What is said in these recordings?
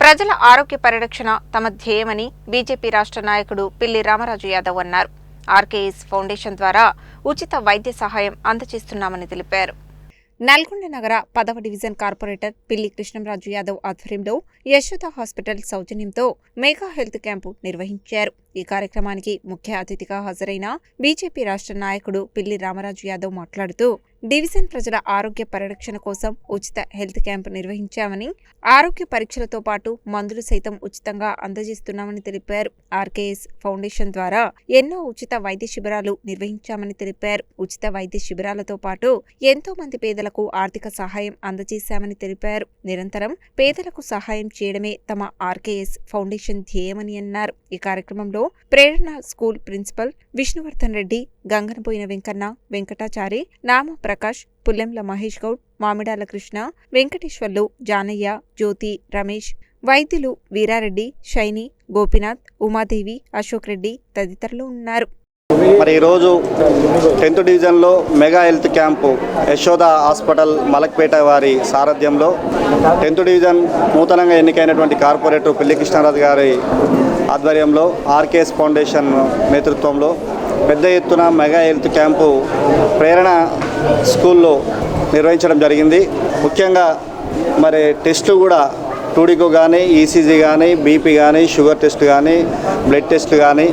ప్రజల ఆరోగ్య పరిరక్షణ తమ ధ్యేయమని బీజేపీ రాష్ట్ర నాయకుడు పిల్లి రామరాజు యాదవ్ అన్నారు. ఆర్కేఎస్ ఫౌండేషన్ ద్వారా ఉచిత వైద్య సహాయం అందజేస్తున్నామని తెలిపారు. నల్గొండ నగర 10వ డివిజన్ కార్పొరేటర్ పిల్లి కృష్ణంరాజు యాదవ్ ఆధ్వర్యంలో యశోద హాస్పిటల్ సౌజన్యంతో మెగా హెల్త్ క్యాంపు నిర్వహించారు. ఈ కార్యక్రమానికి ముఖ్య అతిథిగా హాజరైన బీజేపీ రాష్ట్ర నాయకుడు పిల్లి రామరాజు యాదవ్ మాట్లాడుతూ డివిజన్ ప్రజల ఆరోగ్య పరిరక్షణ కోసం ఉచిత హెల్త్ క్యాంపు నిర్వహించామని, ఆరోగ్య పరీక్షలతో పాటు మందులు సైతం ఉచితంగా అందజేస్తున్నామని తెలిపారు. ఆర్కేఎస్ ఫౌండేషన్ ద్వారా ఎన్నో ఉచిత వైద్య శిబిరాలు నిర్వహించామని తెలిపారు. ఉచిత వైద్య శిబిరాలతో పాటు ఎంతో మంది పేదలకు ఆర్థిక సహాయం అందజేశామని తెలిపారు. నిరంతరం పేదలకు సహాయం చేయడమే తమ ఆర్కేఎస్ ఫౌండేషన్ ధ్యేయమని అన్నారు. ఈ కార్యక్రమంలో ప్రేరణ స్కూల్ ప్రిన్సిపల్ విష్ణువర్ధన్ రెడ్డి, గంగనబోయిన వెంకన్న, వెంకటాచారి, నామ ప్రకాష్, పుల్లెంల మహేష్ గౌడ్, మామిడాల కృష్ణ, వెంకటేశ్వర్లు, జానయ్య, జ్యోతి, రమేష్, వైద్యులు వీరారెడ్డి, షైని, గోపినాథ్, ఉమాదేవి, అశోక్ రెడ్డి తదితరులు ఉన్నారు. మరి ఈరోజు 10th డివిజన్లో mega health camp Yashoda hospital Malakpet వారి సారథ్యంలో 10th డివిజన్ నూతనంగా ఎన్నికైనటువంటి కార్పొరేటర్ పిల్లి కృష్ణరాజు గారి ఆధ్వర్యంలో ఆర్కేఎస్ ఫౌండేషన్ నేతృత్వంలో పెద్ద ఎత్తున మెగా హెల్త్ క్యాంపు ప్రేరణ స్కూల్లో నిర్వహించడం జరిగింది. ముఖ్యంగా మరి టెస్టులు కూడా టూడికో కానీ, ఈసీజీ కానీ, బీపీ కానీ, షుగర్ టెస్ట్ కానీ, బ్లడ్ టెస్ట్ కానీ,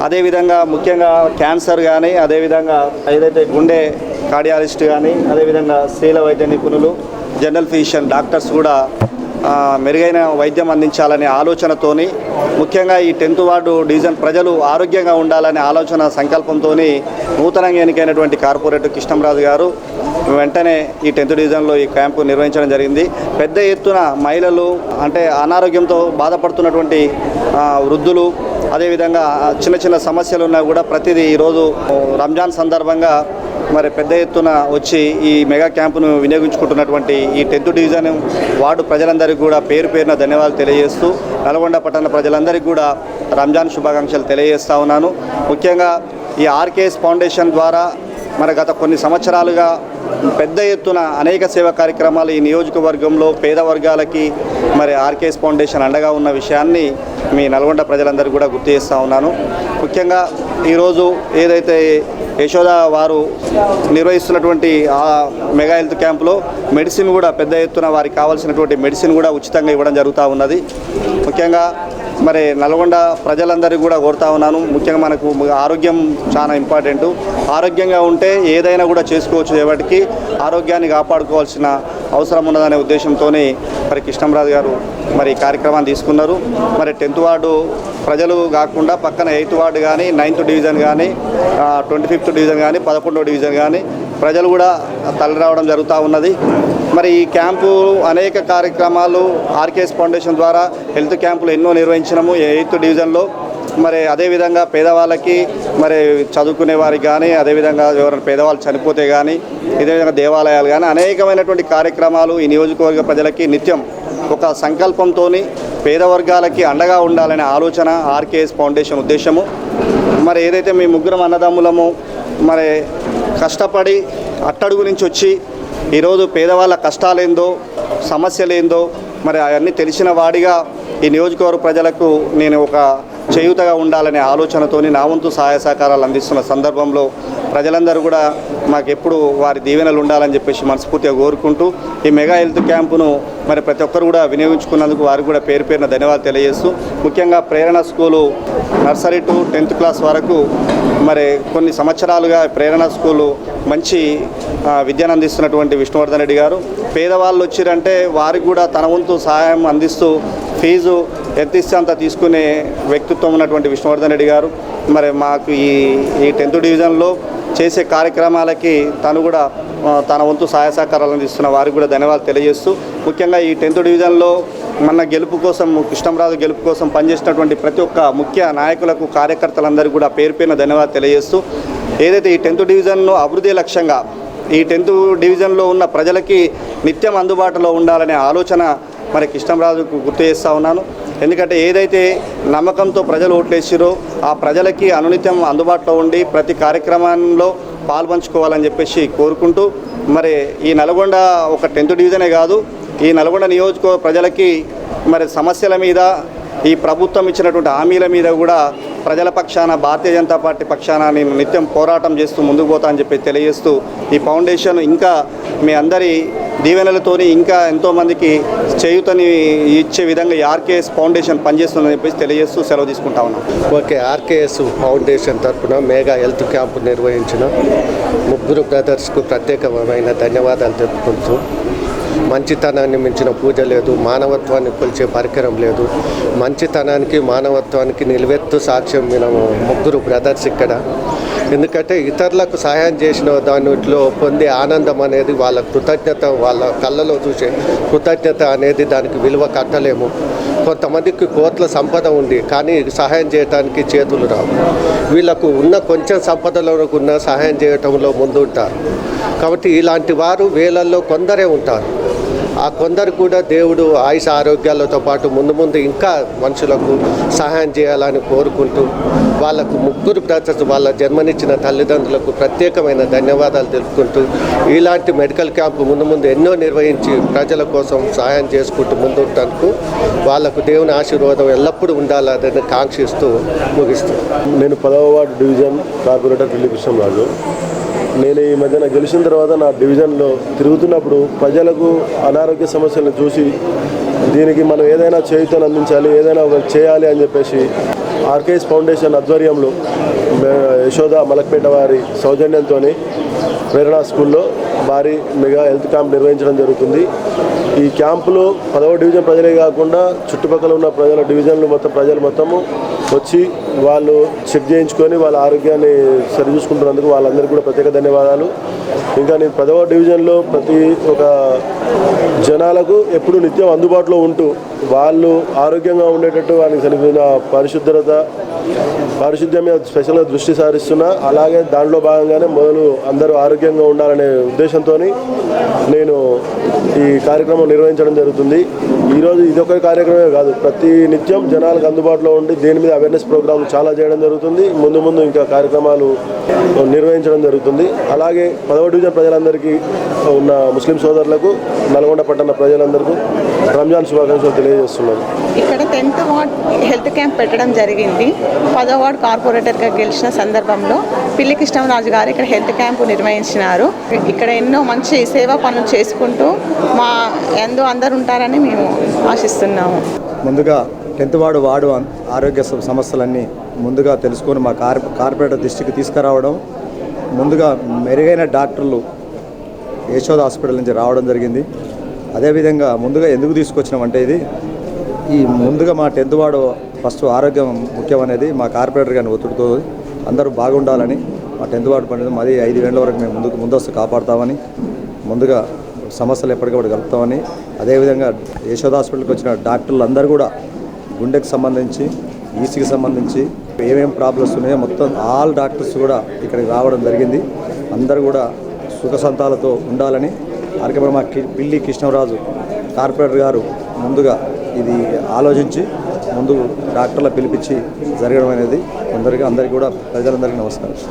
అదేవిధంగా ముఖ్యంగా క్యాన్సర్ కానీ, అదేవిధంగా ఏదైతే గుండె కార్డియాలజిస్ట్ కానీ, అదేవిధంగా శీల వైద్య నిపుణులు, జనరల్ ఫిజిషియన్ డాక్టర్స్ కూడా మెరుగైన వైద్యం అందించాలనే ఆలోచనతోని, ముఖ్యంగా ఈ 10th వార్డు డివిజన్ ప్రజలు ఆరోగ్యంగా ఉండాలనే ఆలోచన సంకల్పంతో నూతనంగా ఎన్నికైనటువంటి కార్పొరేటర్ కృష్ణంరాజు గారు వెంటనే ఈ 10th డివిజన్లో ఈ క్యాంపు నిర్వహించడం జరిగింది. పెద్ద ఎత్తున మహిళలు, అంటే అనారోగ్యంతో బాధపడుతున్నటువంటి వృద్ధులు, అదేవిధంగా చిన్న చిన్న సమస్యలు ఉన్నా కూడా ప్రతిదీ ఈరోజు రంజాన్ సందర్భంగా మరి పెద్ద ఎత్తున వచ్చి ఈ మెగా క్యాంపును వినియోగించుకుంటున్నటువంటి ఈ 10th డివిజన్ వార్డు ప్రజలందరికీ కూడా పేరు పేరున ధన్యవాదాలు తెలియజేస్తూ, నల్గొండ పట్టణ ప్రజలందరికీ కూడా రంజాన్ శుభాకాంక్షలు తెలియజేస్తూ ఉన్నాను. ముఖ్యంగా ఈ ఆర్కేఎస్ ఫౌండేషన్ ద్వారా మరి గత కొన్ని సంవత్సరాలుగా పెద్ద ఎత్తున అనేక సేవా కార్యక్రమాలు ఈ నియోజకవర్గంలో పేద వర్గాలకి మరి ఆర్కేఎస్ ఫౌండేషన్ అండగా ఉన్న విషయాన్ని మీ నల్గొండ ప్రజలందరికీ కూడా గుర్తు చేస్తూ ఉన్నాను. ముఖ్యంగా ఈరోజు ఏదైతే యశోద వారు నిర్వహిస్తున్నటువంటి ఆ మెగా హెల్త్ క్యాంపులో మెడిసిన్ కూడా పెద్ద ఎత్తున వారికి కావాల్సినటువంటి మెడిసిన్ కూడా ఉచితంగా ఇవ్వడం జరుగుతూ ఉన్నది. ముఖ్యంగా మరి నల్గొండ ప్రజలందరికీ కూడా కోరుతా ఉన్నాను, ముఖ్యంగా మనకు ఆరోగ్యం చాలా ఇంపార్టెంట్. ఆరోగ్యంగా ఉంటే ఏదైనా కూడా చేసుకోవచ్చు. ఎవరికి ఆరోగ్యాన్ని కాపాడుకోవాల్సిన అవసరం ఉన్నదనే ఉద్దేశంతోనే మరి కృష్ణంరాజు గారు మరి ఈ కార్యక్రమాన్ని తీసుకున్నారు. మరి 10th వార్డు ప్రజలు కాకుండా పక్కన 8th వార్డు కానీ, 9th డివిజన్ కానీ, 25th డివిజన్ కానీ, 11వ డివిజన్ కానీ ప్రజలు కూడా తరలి రావడం జరుగుతూ ఉన్నది. మరి ఈ క్యాంపు అనేక కార్యక్రమాలు ఆర్కేఎస్ ఫౌండేషన్ ద్వారా హెల్త్ క్యాంపులు ఎన్నో నిర్వహించినాము 8th డివిజన్లో. మరి అదేవిధంగా పేదవాళ్ళకి, మరి చదువుకునే వారికి కానీ, అదేవిధంగా ఎవరైనా పేదవాళ్ళు చనిపోతే కానీ, ఇదేవిధంగా దేవాలయాలు కానీ అనేకమైనటువంటి కార్యక్రమాలు ఈ నియోజకవర్గ ప్రజలకి నిత్యం ఒక సంకల్పంతో పేద వర్గాలకి అండగా ఉండాలనే ఆలోచన ఆర్కేఎస్ ఫౌండేషన్ ఉద్దేశము. మరి ఏదైతే మీ ముగ్గురం అన్నదమ్ములము మరి కష్టపడి అట్టడుగు నుంచి వచ్చి ఈరోజు పేదవాళ్ళ కష్టాలేందో, సమస్యలేందో మరి అవన్నీ తెలిసిన వాడిగా ఈ నియోజకవర్గ ప్రజలకు నేను ఒక చేయూతగా ఉండాలనే ఆలోచనతో నా వంతు సహాయ సహకారాలు అందిస్తున్న సందర్భంలో ప్రజలందరూ కూడా మాకెప్పుడు వారి దీవెనలు ఉండాలని చెప్పేసి మనస్ఫూర్తిగా కోరుకుంటూ ఈ మెగా హెల్త్ క్యాంపును మరి ప్రతి ఒక్కరు కూడా వినియోగించుకున్నందుకు వారికి కూడా పేరు పేరున ధన్యవాదాలు తెలియజేస్తూ, ముఖ్యంగా ప్రేరణ school nursery to 10th class వరకు మరి కొన్ని సంవత్సరాలుగా ప్రేరణ స్కూలు మంచి విద్యను అందిస్తున్నటువంటి విష్ణువర్ధన్ రెడ్డి గారు పేదవాళ్ళు వచ్చిరంటే వారికి కూడా తన వంతు సహాయం అందిస్తూ ఫీజు ఎంత ఇస్తే అంత తీసుకునే వ్యక్తిత్వం ఉన్నటువంటి విష్ణువర్ధన్ రెడ్డి గారు మరి మాకు ఈ 10th డివిజన్లో చేసే కార్యక్రమాలకి తను కూడా తన వంతు సహాయ సహకారాలు అందిస్తున్న వారికి కూడా ధన్యవాదాలు తెలియజేస్తూ, ముఖ్యంగా ఈ 10th డివిజన్లో మన గెలుపు కోసం, కృష్ణంరాజు గెలుపు కోసం పనిచేసినటువంటి ప్రతి ఒక్క ముఖ్య నాయకులకు, కార్యకర్తలందరికీ కూడా పేరు పేరున ధన్యవాదాలు తెలియజేస్తూ, ఏదైతే ఈ 10th డివిజన్ను అభివృద్ధి లక్ష్యంగా ఈ 10th డివిజన్లో ఉన్న ప్రజలకి నిత్యం అందుబాటులో ఉండాలనే ఆలోచన మరి కృష్ణంరాజుకు గుర్తు చేస్తూ ఉన్నాను. ఎందుకంటే ఏదైతే నమ్మకంతో ప్రజలు ఓట్లేసిరో ఆ ప్రజలకి అనునిత్యం అందుబాటులో ఉండి ప్రతి కార్యక్రమంలో పాల్పంచుకోవాలని చెప్పేసి కోరుకుంటూ, మరి ఈ నల్గొండ ఒక 10th డివిజనే కాదు, ఈ నల్గొండ నియోజకవర్గ ప్రజలకి మరి సమస్యల మీద ఈ ప్రభుత్వం ఇచ్చినటువంటి హామీల మీద కూడా ప్రజల పక్షాన భారతీయ జనతా పార్టీ పక్షాన నేను నిత్యం పోరాటం చేస్తూ ముందుకు పోతా అని చెప్పి తెలియజేస్తూ ఈ ఫౌండేషన్ ఇంకా మీ అందరి దీవెనలతోని ఇంకా ఎంతోమందికి చేయూతని ఇచ్చే విధంగా ఈ ఆర్కేఎస్ ఫౌండేషన్ పనిచేస్తుందని చెప్పేసి తెలియజేస్తూ సెలవు తీసుకుంటా ఉన్నాం. ఓకే, ఆర్కేఎస్ ఫౌండేషన్ తరఫున మెగా హెల్త్ క్యాంపు నిర్వహించిన ముగ్గురు బ్రదర్స్కు ప్రత్యేకమైన ధన్యవాదాలు తెలుపుకుంటూ, మంచితనాన్ని మించిన పూజ లేదు, మానవత్వాన్ని కొలిచే పరికరం లేదు. మంచితనానికి మానవత్వానికి నిలువెత్తు సాక్ష్యం మేము ముగ్గురు బ్రదర్స్ ఇక్కడ. ఎందుకంటే ఇతరులకు సహాయం చేసిన దానిలో పొందే ఆనందం అనేది వాళ్ళ కృతజ్ఞత, వాళ్ళ కళ్ళలో చూసే కృతజ్ఞత అనేది దానికి విలువ కట్టలేము. కొంతమందికి కోట్ల సంపద ఉంది కానీ సహాయం చేయడానికి చేతులు రావు. వీళ్ళకు ఉన్న కొంచెం సంపదలో ఉన్న సహాయం చేయటంలో ముందుంటారు. కాబట్టి ఇలాంటి వారు వేలల్లో కొందరే ఉంటారు. ఆ కొందరు కూడా దేవుడు ఆయుష ఆరోగ్యాలతో పాటు ముందు ముందు ఇంకా మనుషులకు సహాయం చేయాలని కోరుకుంటూ, వాళ్ళకు ముగ్గురు బ్రదర్స్ వాళ్ళ జన్మనిచ్చిన తల్లిదండ్రులకు ప్రత్యేకమైన ధన్యవాదాలు తెలుపుకుంటూ, ఇలాంటి మెడికల్ క్యాంపు ముందు ముందు ఎన్నో నిర్వహించి ప్రజల కోసం సహాయం చేసుకుంటూ ముందుంటూ వాళ్ళకు దేవుని ఆశీర్వాదం ఎల్లప్పుడూ ఉండాలని కాంక్షిస్తూ ముగిస్తాను. నేను 10వ వార్డు డివిజన్ కార్పొరేటర్ పిల్లి కృష్ణరాజు. నేను ఈ మధ్యన గెలిచిన తర్వాత నా డివిజన్లో తిరుగుతున్నప్పుడు ప్రజలకు అనారోగ్య సమస్యలను చూసి దీనికి మనం ఏదైనా చేయూతను అందించాలి, ఏదైనా ఒకటి చేయాలి అని చెప్పేసి ఆర్కేఎస్ ఫౌండేషన్ ఆధ్వర్యంలో యశోద మలక్పేట వారి సౌజన్యంతో ప్రేరణ స్కూల్లో భారీ మెగా హెల్త్ క్యాంప్ నిర్వహించడం జరుగుతుంది. ఈ క్యాంపులో 10వ డివిజన్ ప్రజలే కాకుండా చుట్టుపక్కల ఉన్న డివిజన్లు ప్రజలు మొత్తము వచ్చి వాళ్ళు చెక్ చేయించుకొని వాళ్ళ ఆరోగ్యాన్ని సరిచూసుకుంటున్నందుకు వాళ్ళందరికీ కూడా ప్రత్యేక ధన్యవాదాలు. ఇంకా నేను 10వ డివిజన్లో ప్రతి ఒక జనాలకు ఎప్పుడు నిత్యం అందుబాటులో ఉంటూ వాళ్ళు ఆరోగ్యంగా ఉండేటట్టు వాళ్ళకి సరిపోయిన పారిశుద్ధ్యం మీద స్పెషల్గా దృష్టి సారిస్తున్నా. అలాగే దాంట్లో భాగంగానే మొదలు అందరూ ఆరోగ్యంగా ఉండాలనే ఉద్దేశంతో నేను ఈ కార్యక్రమం నిర్వహించడం జరుగుతుంది. ఈరోజు ఇదొక కార్యక్రమమే కాదు, ప్రతి నిత్యం జనాలకు అందుబాటులో ఉండి దీని మీద అవేర్నెస్ ప్రోగ్రామ్ చాలా చేయడం జరుగుతుంది. ముందు ముందు ఇంకా కార్యక్రమాలు నిర్వహించడం జరుగుతుంది. అలాగే 10వ డివిజన్ ప్రజలందరికీ ఉన్న ముస్లిం సోదరులకు, నల్గొండ పట్టణ ప్రజలందరికీ రంజాన్ శుభాకాంక్షలు తెలియజేస్తున్నాను. ఇక్కడ 10th వార్డ్ హెల్త్ క్యాంప్ పెట్టడం జరిగింది. 10వ వార్డ్ కార్పొరేటర్గా గెలిచిన సందర్భంలో పిల్లి కృష్ణరాజు గారు ఇక్కడ హెల్త్ క్యాంపు నిర్వహించినారు. ఇక్కడ ఎన్నో మంచి సేవా పనులు చేసుకుంటూ మా అందరూ ఉంటారని మేము ఆశిస్తున్నాము. ముందుగా 10th వార్డు ఆరోగ్య సమస్యలన్నీ ముందుగా తెలుసుకొని మా కార్పొరేటర్ దృష్టికి తీసుకురావడం, ముందుగా మెరుగైన డాక్టర్లు యశోద హాస్పిటల్ నుంచి రావడం జరిగింది. అదేవిధంగా ముందుగా ఎందుకు తీసుకొచ్చినామంటే ఈ ముందుగా మా 10th వార్డు ఫస్ట్ ఆరోగ్యం ముఖ్యమనేది మా కార్పొరేటర్ గారిని ఒత్తిడితో అందరూ బాగుండాలని మా 10th వార్డు పండుగ మాది 5 గంటల వరకు మేము ముందస్తు కాపాడుతామని, ముందుగా సమస్యలు ఎప్పటికప్పుడు కలుపుతామని, అదేవిధంగా యశోద హాస్పిటల్కి వచ్చిన డాక్టర్లు అందరూ కూడా గుండెకి సంబంధించి, ఈసీకి సంబంధించి ఏమేమి ప్రాబ్లమ్స్ ఉన్నాయో మొత్తం ఆల్ డాక్టర్స్ కూడా ఇక్కడికి రావడం జరిగింది. అందరూ కూడా సుఖసంతాలతో ఉండాలని మా పిల్లి కృష్ణరాజు కార్పొరేటర్ గారు ముందుగా ఇది ఆలోచించి ముందు డాక్టర్ల పిలిపించి జరగడం అనేది అందరికీ కూడా ప్రజలందరికీ నమస్కారం.